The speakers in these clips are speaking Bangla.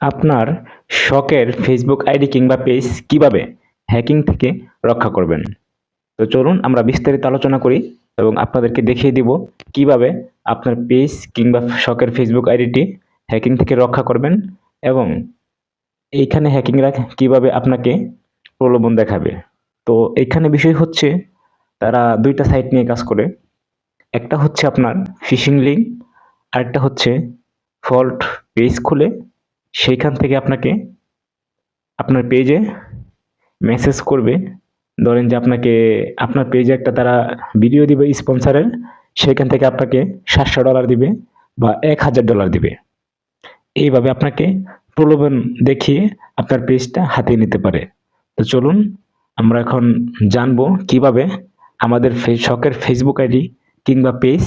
আপনার শখের ফেসবুক আইডি কিংবা পেজ কিভাবে হ্যাকিং থেকে রক্ষা করবেন? তো চলুন আমরা বিস্তারিত আলোচনা করি এবং আপনাদেরকে দেখিয়ে দিব কিভাবে আপনার পেজ কিংবা শখের ফেসবুক আইডিটি হ্যাকিং থেকে রক্ষা করবেন এবং এইখানে হ্যাকিংরা কিভাবে আপনাকে প্রলোভন দেখাবে। তো এইখানে বিষয় হচ্ছে তারা ২ টা সাইট নিয়ে কাজ করে। একটা হচ্ছে আপনার ফিশিং লিঙ্ক, আরেকটা হচ্ছে ফল্ট পেজ খুলে সেইখান থেকে আপনাকে আপনার পেজে মেসেজ করবে। ধরেন যে আপনাকে আপনার পেজে একটা তারা ভিডিও দিবে স্পন্সরের, সেখান থেকে আপনাকে $700 দিবে বা $1000 দিবে। এইভাবে আপনাকে প্রলোভন দেখিয়ে আপনার পেজটা হাতিয়ে নিতে পারে। তো চলুন আমরা এখন জানবো কিভাবে আমাদের শখের ফেসবুক আইডি কিংবা পেজ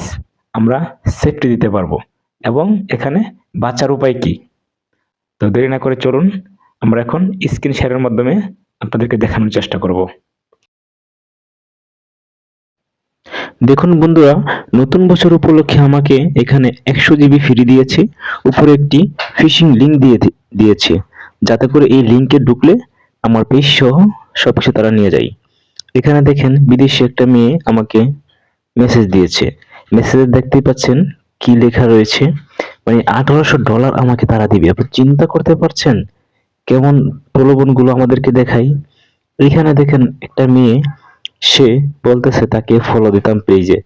আমরা সেফটি দিতে পারবো এবং এখানে বাঁচার উপায় কি। তো দেরি না করে চলুন আমরা এখন স্ক্রিন শেয়ারের মাধ্যমে আপনাদেরকে দেখানোর চেষ্টা করব। দেখুন বন্ধুরা, নতুন বছর উপলক্ষে আমাকে এখানে 100 জিবি ফ্রি দিয়েছে, উপরে একটি ফিশিং লিঙ্ক দিয়েছে, যাতে করে এই লিঙ্কে ঢুকলে আমার পেজ সহ সবকিছু তারা নিয়ে যায়। এখানে দেখেন বিদেশি একটা মেয়ে আমাকে মেসেজ দিয়েছে। মেসেজে দেখতেই পাচ্ছেন কি লেখা রয়েছে, মানে $1800 আমাকে তারা দিবে। আপনি চিন্তা করতে পারছেন কেমন প্রলোভনগুলো আমাদেরকে দেখায়। এখানে দেখেন একটা মেয়ে, সে বলতেছে তাকে ফলো দিতাম পেজে,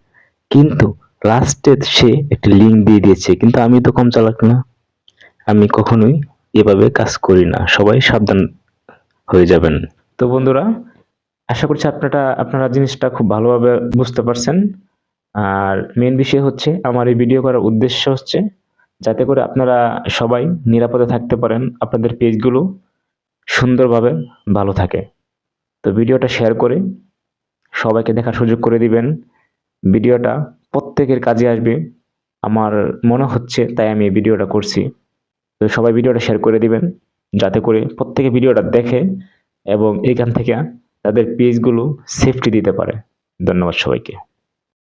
কিন্তু লাস্টে সে একটা লিঙ্ক দিয়ে দিয়েছে। কিন্তু আমি তো কম চালাক না, আমি কখনোই এভাবে কাজ করি না। সবাই সাবধান হয়ে যাবেন। তো বন্ধুরা, আশা করছি আপনারা জিনিসটা খুব ভালোভাবে বুঝতে পারছেন। আর মেন বিষয় হচ্ছে আমার এই ভিডিও করার উদ্দেশ্য হচ্ছে যাতে করে আপনারা সবাই নিরাপদে থাকতে পারেন, আপনাদের পেজগুলো সুন্দরভাবে ভালো থাকে। তো ভিডিওটা শেয়ার করে সবাইকে দেখার সুযোগ করে দিবেন। ভিডিওটা প্রত্যেকের কাজে আসবে আমার মনে হচ্ছে, তাই আমি এই ভিডিওটা করছি। তো সবাই ভিডিওটা শেয়ার করে দিবেন যাতে করে প্রত্যেকে ভিডিওটা দেখে এবং এখান থেকে তাদের পেজগুলো সেফটি দিতে পারে। ধন্যবাদ সবাইকে।